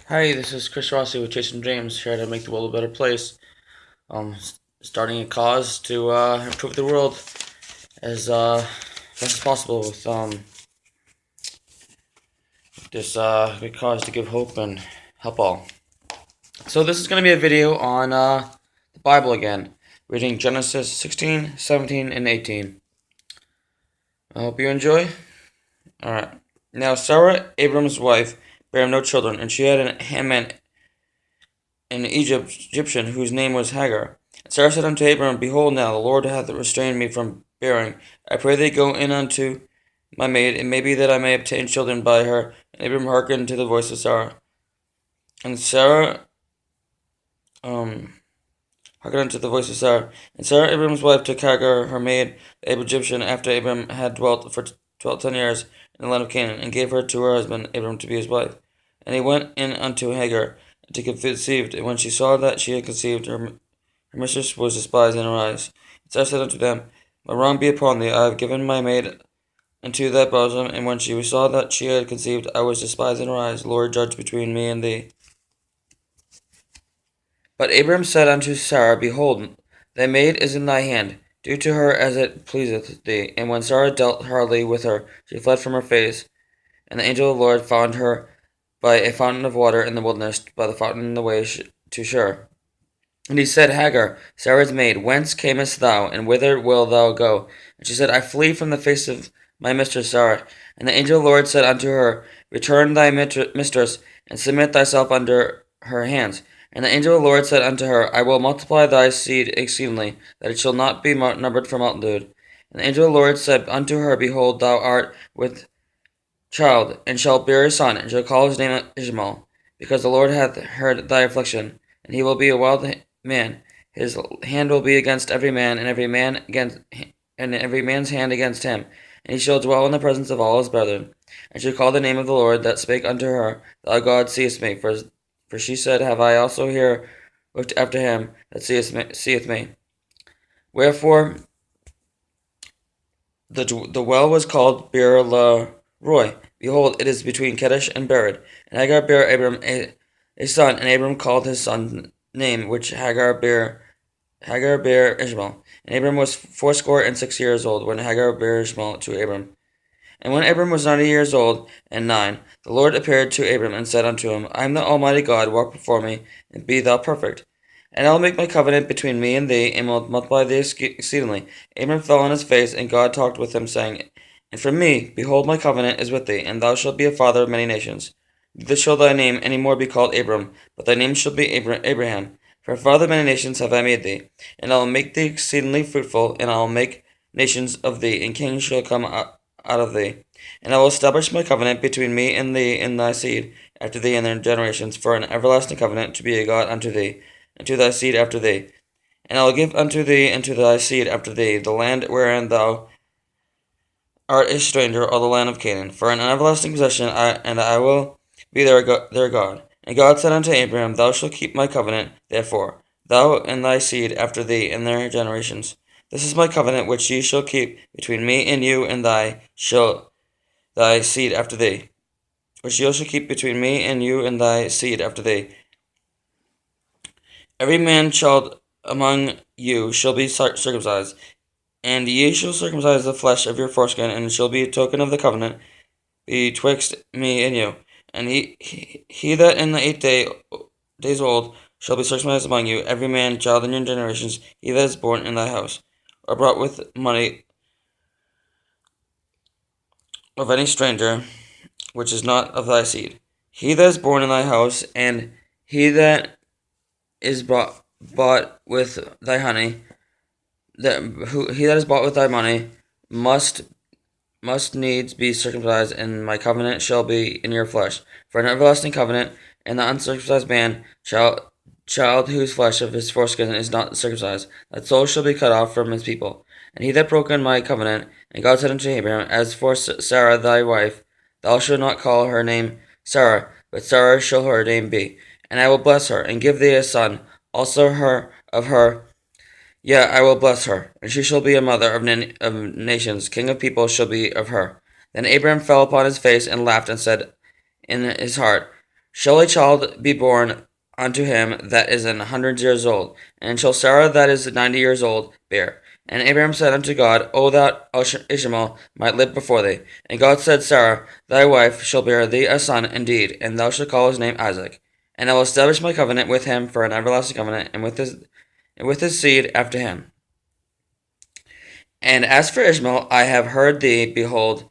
Hi, this is Chris Rossi with Chasing Dreams, here to make the world a better place. Starting a cause to improve the world as best as possible with this big cause to give hope and help all. So this is going to be a video on the Bible again, reading Genesis 16, 17, and 18. I hope you enjoy. Alright. Now Sarah, Abram's wife, bare him no children, and she had a handmaid, an Egyptian, whose name was Hagar. And Sarah said unto Abram, Behold, now the Lord hath restrained me from bearing. I pray thee, go in unto my maid, it may be that I may obtain children by her. And Abram hearkened to the voice of Sarah. And Sarah hearkened unto the voice of Sarah. And Sarah, Abram's wife, took Hagar, her maid, the Egyptian, after Abram had dwelt 10 years in the land of Canaan, and gave her to her husband Abram to be his wife. And he went in unto Hagar to conceive, and when she saw that she had conceived, her mistress was despised in her eyes. And Sarah said unto them, My wrong be upon thee, I have given my maid into thy bosom, and when she saw that she had conceived, I was despised in her eyes. Lord, judge between me and thee. But Abram said unto Sarah, Behold, thy maid is in thy hand. Do to her as it pleaseth thee. And when Sarah dealt hardly with her, she fled from her face. And the angel of the Lord found her by a fountain of water in the wilderness, by the fountain in the way to Shur. And he said, Hagar, Sarah's maid, whence camest thou, and whither wilt thou go? And she said, I flee from the face of my mistress Sarah. And the angel of the Lord said unto her, Return thy mistress, and submit thyself under her hands. And the angel of the Lord said unto her, I will multiply thy seed exceedingly, that it shall not be numbered for multitude. And the angel of the Lord said unto her, Behold, thou art with child, and shalt bear a son, and shall call his name Ishmael, because the Lord hath heard thy affliction. And he will be a wild man. His hand will be against every man, and every man's hand against him. And he shall dwell in the presence of all his brethren, and shall call the name of the Lord that spake unto her, Thou God seest me. For she said, Have I also here looked after him that seeth me? Wherefore the well was called Beer la Roy. Behold, it is between Kadesh and Bered. And Hagar bare Abram a son, and Abram called his son's name, which Hagar bare Ishmael. And Abram was 86 years old when Hagar bare Ishmael to Abram. And when Abram was 90 years old and 9, the Lord appeared to Abram and said unto him, I am the Almighty God, walk before me, and be thou perfect. And I will make my covenant between me and thee, and will multiply thee exceedingly. Abram fell on his face, and God talked with him, saying, And from me, behold, my covenant is with thee, and thou shalt be a father of many nations. Neither shall thy name any more be called Abram, but thy name shall be Abraham. For a father of many nations have I made thee. And I will make thee exceedingly fruitful, and I will make nations of thee, and kings shall come out of thee. And I will establish my covenant between me and thee and thy seed after thee and their generations, for an everlasting covenant to be a God unto thee, and to thy seed after thee. And I will give unto thee and to thy seed after thee the land wherein thou art a stranger, or the land of Canaan, for an everlasting possession, and I will be their God. And God said unto Abraham, Thou shalt keep my covenant, therefore, thou and thy seed after thee and their generations. This is my covenant which ye shall keep between me and you and thy seed after thee, which ye shall keep between me and you and thy seed after thee. Every man child among you shall be circumcised, and ye shall circumcise the flesh of your foreskin, and it shall be a token of the covenant betwixt me and you. And he that in the 8 days old shall be circumcised among you, every man child in your generations, he that is born in thy house, or brought with money of any stranger, which is not of thy seed. He that is born in thy house, and he that is bought with thy honey, he that is bought with thy money, must needs be circumcised, and my covenant shall be in your flesh, for an everlasting covenant. And the uncircumcised man, child whose flesh of his foreskin is not circumcised, that soul shall be cut off from his people. And he that broken my covenant, and God said unto Abraham, As for Sarah thy wife, thou shalt not call her name Sarah, but Sarah shall her name be. And I will bless her, and give thee a son, also of her. Yea, I will bless her, and she shall be a mother of nations, king of people shall be of her. Then Abraham fell upon his face and laughed, and said in his heart, shall a child be born unto him that is 100 years old? And shall Sarah that is 90 years old bear? And Abraham said unto God, O that Ishmael might live before thee. And God said, Sarah, thy wife, shall bear thee a son indeed, and thou shalt call his name Isaac. And I will establish my covenant with him for an everlasting covenant, and with his seed after him. And as for Ishmael, I have heard thee, behold,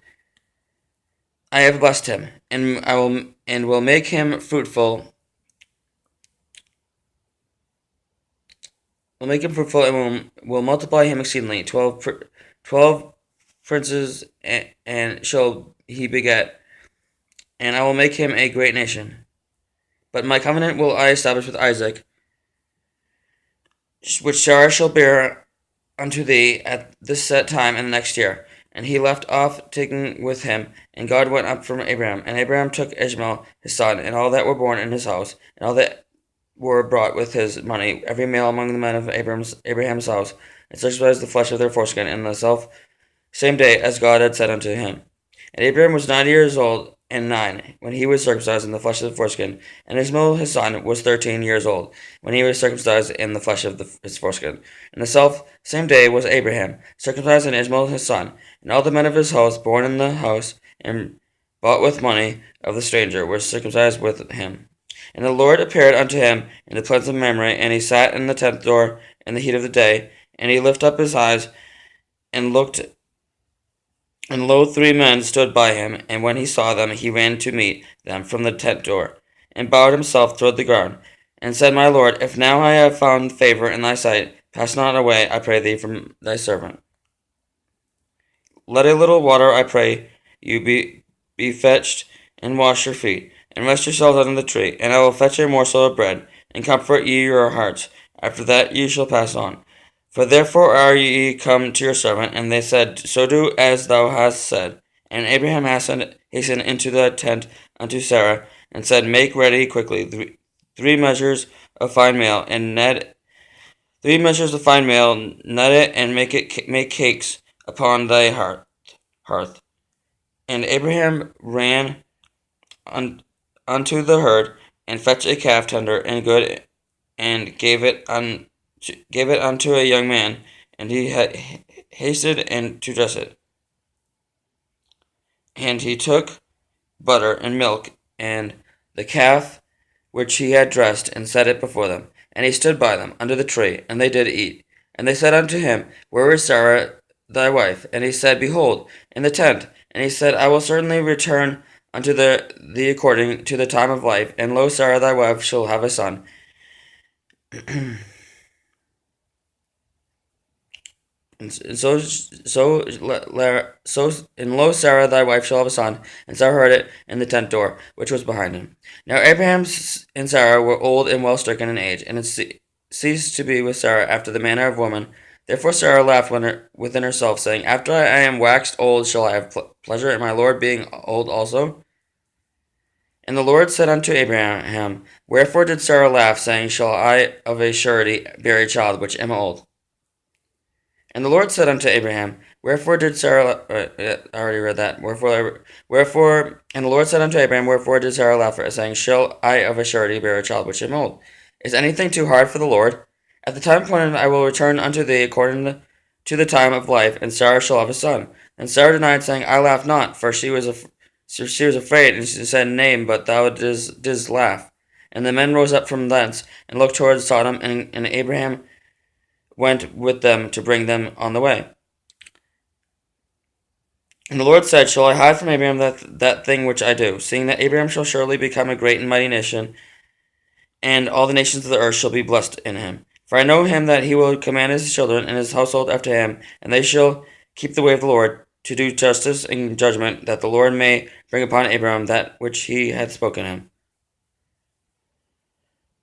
I have blessed him, and will make him fruitful. Will make him fruitful, and will multiply him exceedingly. 12 princes and shall he beget, and I will make him a great nation. But my covenant will I establish with Isaac, which Sarah shall bear unto thee at this set time in the next year. And he left off taking with him, and God went up from Abraham. And Abraham took Ishmael his son, and all that were born in his house, and all that were brought with his money, every male among the men of Abraham's house, and circumcised the flesh of their foreskin in the same day as God had said unto him. And Abraham was 90 years old and 9 when he was circumcised in the flesh of the foreskin, and Ishmael his son was 13 years old when he was circumcised in the flesh of his foreskin. And the same day was Abraham circumcised in Ishmael his son, and all the men of his house born in the house and bought with money of the stranger were circumcised with him. And the Lord appeared unto him in the plains of Mamre, and he sat in the tent door in the heat of the day, and he lifted up his eyes and looked, and lo, 3 men stood by him, and when he saw them, he ran to meet them from the tent door, and bowed himself toward the ground, and said, My Lord, if now I have found favor in thy sight, pass not away, I pray thee, from thy servant. Let a little water, I pray you, be fetched, and wash your feet, and rest yourselves under the tree, and I will fetch a morsel of bread, and comfort ye your hearts. After that ye shall pass on. For therefore are ye come to your servant. And they said, So do as thou hast said. And Abraham hastened into the tent unto Sarah, and said, Make ready quickly 3 measures of fine meal, and knead 3 measures of fine meal, knead it, and make cakes upon thy hearth. And Abraham ran unto the herd, and fetched a calf tender and good, and gave it unto a young man, and he had hasted and to dress it. And he took butter and milk, and the calf which he had dressed, and set it before them. And he stood by them under the tree, and they did eat. And they said unto him, Where is Sarah thy wife? And he said, Behold, in the tent. And he said, I will certainly return unto thee according to the time of life, and lo, Sarah thy wife shall have a son. And lo, Sarah thy wife shall have a son. And Sarah heard it in the tent door, which was behind him. Now Abraham and Sarah were old and well stricken in age, and it ceased to be with Sarah after the manner of woman. Therefore Sarah laughed within herself, saying, After I am waxed old, shall I have pleasure in my Lord being old also? And the Lord said unto Abraham, Wherefore did Sarah laugh, saying, Shall I of a surety bear a child which am old? And the Lord said unto Abraham, Wherefore did Sarah... I already read that. And the Lord said unto Abraham, Wherefore did Sarah laugh, saying, Shall I of a surety bear a child which am old? Is anything too hard for the Lord? At the time appointed I will return unto thee according to the time of life, and Sarah shall have a son. And Sarah denied, saying, I laugh not, for she was afraid, and she said, Nay, but thou didst laugh. And the men rose up from thence, and looked toward Sodom, and Abraham went with them to bring them on the way. And the Lord said, Shall I hide from Abraham that thing which I do, seeing that Abraham shall surely become a great and mighty nation, and all the nations of the earth shall be blessed in him? For I know him that he will command his children and his household after him, and they shall keep the way of the Lord, to do justice and judgment, that the Lord may bring upon Abraham that which he hath spoken him.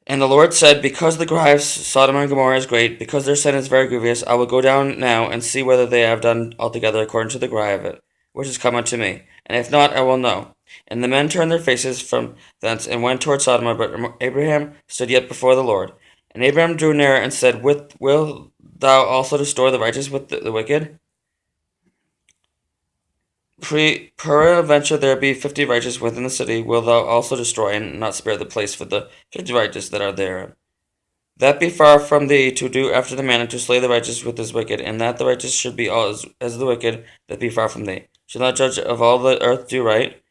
And the Lord said, Because the cry of Sodom and Gomorrah is great, because their sin is very grievous, I will go down now and see whether they have done altogether according to the cry of it, which is come unto me. And if not, I will know. And the men turned their faces from thence, and went toward Sodom, but Abraham stood yet before the Lord. And Abraham drew near, and said, Wilt thou also destroy the righteous with the wicked? peradventure there be 50 righteous within the city, wilt thou also destroy, and not spare the place for the 50 righteous that are there? That be far from thee to do after the manner to slay the righteous with his wicked, and that the righteous should be all as the wicked, that be far from thee. Shall not judge of all the earth do right?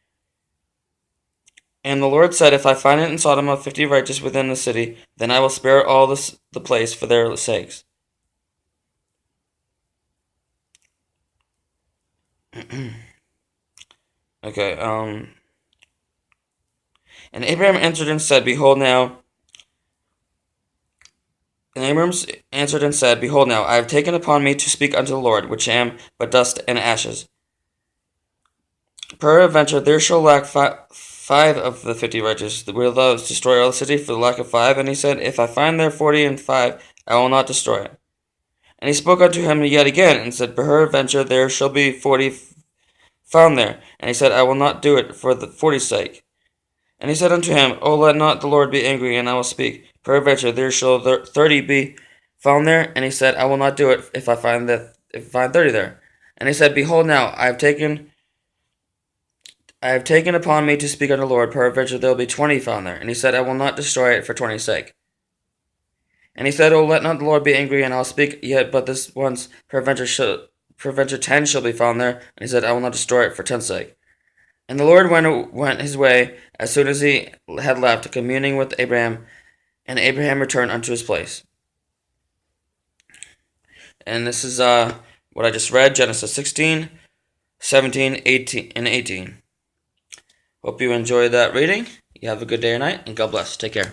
And the Lord said, If I find it in Sodom of 50 righteous within the city, then I will spare all the place for their sakes. Okay, And Abraham answered and said, Behold now, I have taken upon me to speak unto the Lord, which am but dust and ashes. Peradventure there shall lack five of the 50 righteous. Wilt thou destroy all the city for the lack of 5? And he said, If I find there 40 and 5, I will not destroy it. And he spoke unto him yet again, and said, Peradventure there shall be 40 found there. And he said, I will not do it for the 40's sake. And he said unto him, O let not the Lord be angry, and I will speak. Peradventure there shall 30 be found there. And he said, I will not do it if I find 30 there. And he said, Behold now, I have taken upon me to speak unto the Lord. Peradventure there will be 20 found there. And he said, I will not destroy it for 20's sake. And he said, O let not the Lord be angry, and I will speak yet but this once. Peradventure 10 shall be found there. And he said, I will not destroy it for 10's sake. And the Lord went his way as soon as he had left, communing with Abraham, and Abraham returned unto his place. And this is what I just read, Genesis 16, 17, 18, and 18. Hope you enjoyed that reading. You have a good day or night, and God bless. Take care.